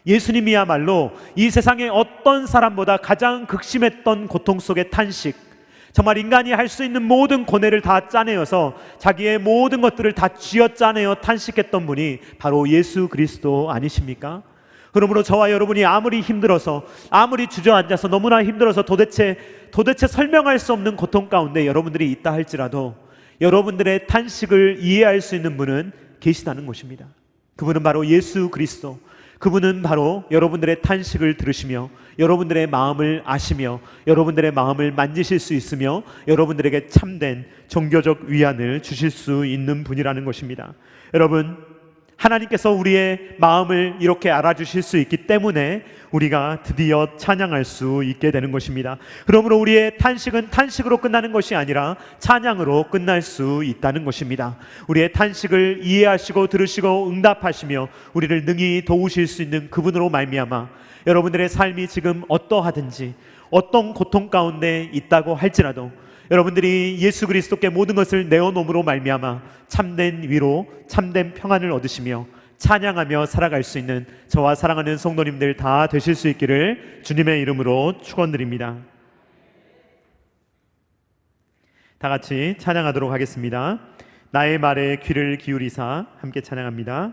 예수님이야말로 이 세상의 어떤 사람보다 가장 극심했던 고통 속의 탄식, 정말 인간이 할 수 있는 모든 고뇌를 다 짜내어서 자기의 모든 것들을 다 쥐어짜내어 탄식했던 분이 바로 예수 그리스도 아니십니까? 그러므로 저와 여러분이 아무리 힘들어서 아무리 주저앉아서 너무나 힘들어서 도대체 설명할 수 없는 고통 가운데 여러분들이 있다 할지라도 여러분들의 탄식을 이해할 수 있는 분은 계시다는 것입니다. 그분은 바로 예수 그리스도. 그분은 바로 여러분들의 탄식을 들으시며 여러분들의 마음을 아시며 여러분들의 마음을 만지실 수 있으며 여러분들에게 참된 종교적 위안을 주실 수 있는 분이라는 것입니다. 여러분, 하나님께서 우리의 마음을 이렇게 알아주실 수 있기 때문에 우리가 드디어 찬양할 수 있게 되는 것입니다. 그러므로 우리의 탄식은 탄식으로 끝나는 것이 아니라 찬양으로 끝날 수 있다는 것입니다. 우리의 탄식을 이해하시고 들으시고 응답하시며 우리를 능히 도우실 수 있는 그분으로 말미암아 여러분들의 삶이 지금 어떠하든지 어떤 고통 가운데 있다고 할지라도 여러분들이 예수 그리스도께 모든 것을 내어놓음으로 말미암아 참된 위로, 참된 평안을 얻으시며 찬양하며 살아갈 수 있는 저와 사랑하는 성도님들 다 되실 수 있기를 주님의 이름으로 축원드립니다. 다 같이 찬양하도록 하겠습니다. 나의 말에 귀를 기울이사 함께 찬양합니다.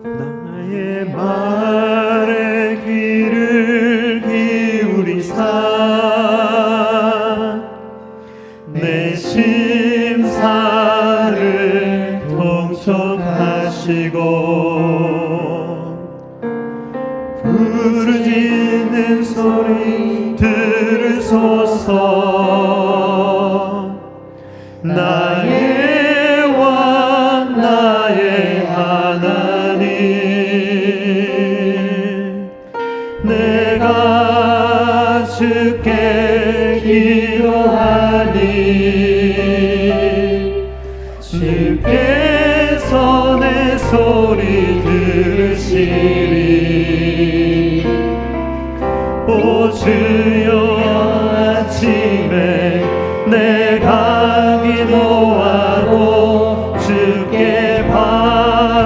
나의 말에 귀를 기울이사 내 심사를 통촉하시고 부르짖는 소리 들으소서. 나의 왕 나의 하나님, 내가 주께 기도하니 주께서 내 소리 들으시리. 오 주여, 아침에 내가 기도하고 주께 바라리.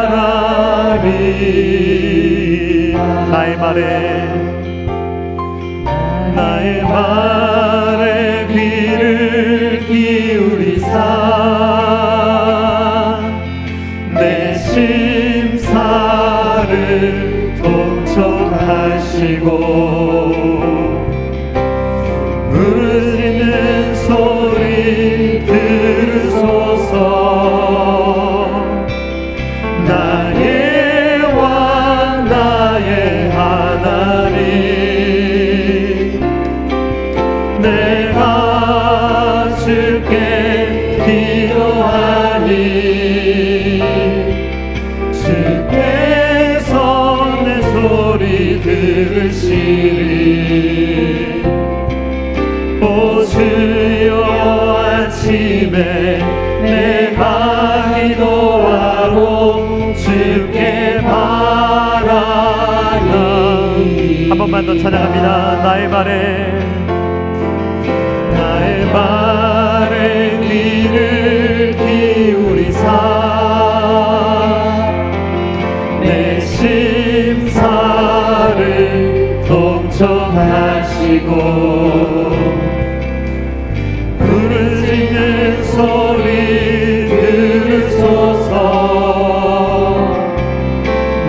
나의 말에 귀를 기울이사 내 심사를 통촉하시고 부르짖는 소리 들으소서. 나의 왕 나의 하나님, 내가 주께 기도하니 주께서 내 소리 들으시리. 오 주여 아침에 내가 기도하고 주께 바라니. 한 번만 더 찬양합니다. 나의 말에 귀를 기울이사 내 심사를 통촉하시고 부르짖는 소리 들으소서.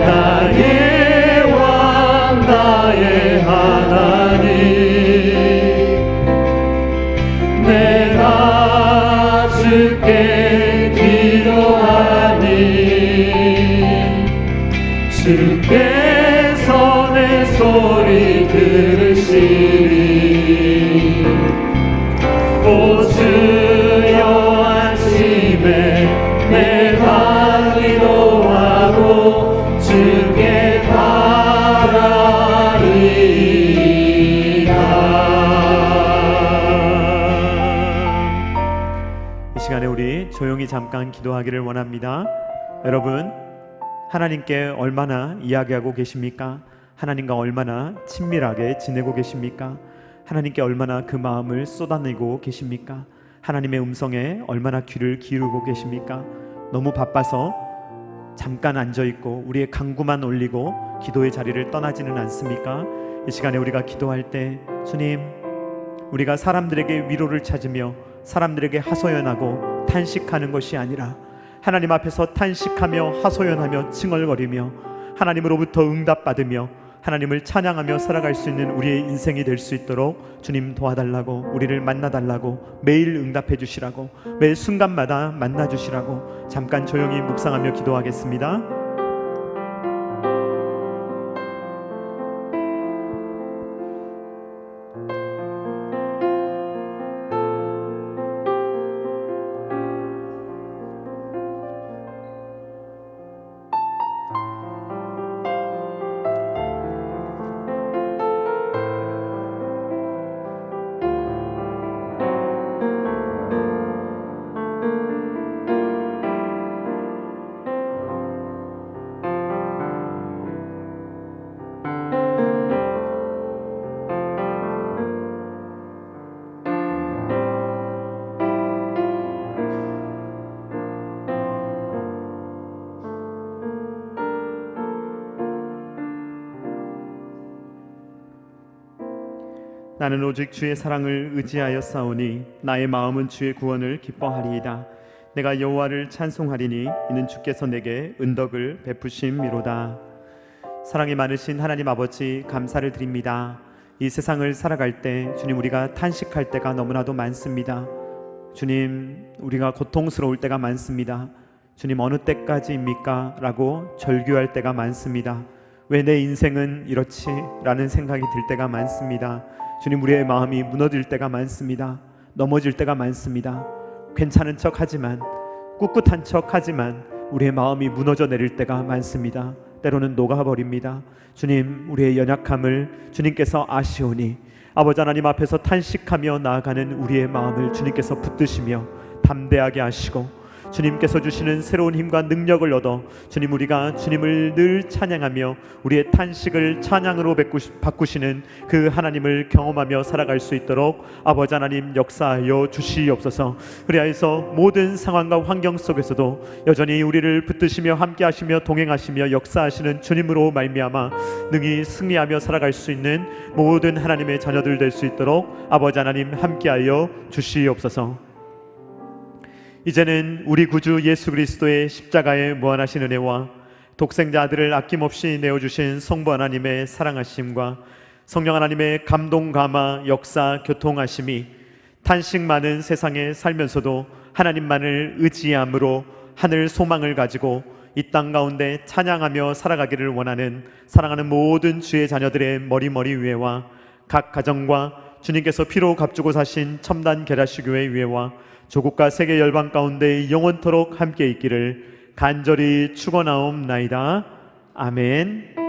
나의 왕 나의 하나님, 내가 주께 기도하니 주께서 내 소리 들으시리. 오 주여 아침에 내가 기도하고 주께 바라리이다. 이 시간에 우리 조용히 잠깐 기도하기를 원합니다. 여러분, 하나님께 얼마나 이야기하고 계십니까? 하나님과 얼마나 친밀하게 지내고 계십니까? 하나님께 얼마나 그 마음을 쏟아내고 계십니까? 하나님의 음성에 얼마나 귀를 기울이고 계십니까? 너무 바빠서 잠깐 앉아있고 우리의 간구만 올리고 기도의 자리를 떠나지는 않습니까? 이 시간에 우리가 기도할 때 주님, 우리가 사람들에게 위로를 찾으며 사람들에게 하소연하고 탄식하는 것이 아니라 하나님 앞에서 탄식하며 하소연하며 칭얼거리며 하나님으로부터 응답받으며 하나님을 찬양하며 살아갈 수 있는 우리의 인생이 될 수 있도록 주님 도와달라고, 우리를 만나달라고, 매일 응답해 주시라고, 매 순간마다 만나 주시라고 잠깐 조용히 묵상하며 기도하겠습니다. 나는 오직 주의 사랑을 의지하여 싸우니 나의 마음은 주의 구원을 기뻐하리이다. 내가 여호와를 찬송하리니 이는 주께서 내게 은덕을 베푸심이로다. 사랑이 많으신 하나님 아버지, 감사를 드립니다. 이 세상을 살아갈 때 주님, 우리가 탄식할 때가 너무나도 많습니다. 주님, 우리가 고통스러울 때가 많습니다. 주님, 어느 때까지입니까? 라고 절규할 때가 많습니다. 왜 내 인생은 이렇지? 라는 생각이 들 때가 많습니다. 주님, 우리의 마음이 무너질 때가 많습니다. 넘어질 때가 많습니다. 괜찮은 척 하지만, 꿋꿋한 척 하지만 우리의 마음이 무너져 내릴 때가 많습니다. 때로는 녹아버립니다. 주님, 우리의 연약함을 주님께서 아시오니 아버지 하나님 앞에서 탄식하며 나아가는 우리의 마음을 주님께서 붙드시며 담대하게 하시고, 주님께서 주시는 새로운 힘과 능력을 얻어 주님, 우리가 주님을 늘 찬양하며 우리의 탄식을 찬양으로 바꾸시는 그 하나님을 경험하며 살아갈 수 있도록 아버지 하나님 역사하여 주시옵소서. 그리하여서 모든 상황과 환경 속에서도 여전히 우리를 붙드시며 함께 하시며 동행하시며 역사하시는 주님으로 말미암아 능히 승리하며 살아갈 수 있는 모든 하나님의 자녀들 될 수 있도록 아버지 하나님 함께하여 주시옵소서. 이제는 우리 구주 예수 그리스도의 십자가의 무한하신 은혜와 독생자 아들을 아낌없이 내어주신 성부 하나님의 사랑하심과 성령 하나님의 감동, 감화, 역사, 교통하심이 탄식 많은 세상에 살면서도 하나님만을 의지함으로 하늘 소망을 가지고 이 땅 가운데 찬양하며 살아가기를 원하는 사랑하는 모든 주의 자녀들의 머리 위에와 각 가정과 주님께서 피로 값주고 사신 첨단 계라시 교회 위에와 조국과 세계 열방 가운데 영원토록 함께 있기를 간절히 축원하옵나이다. 아멘.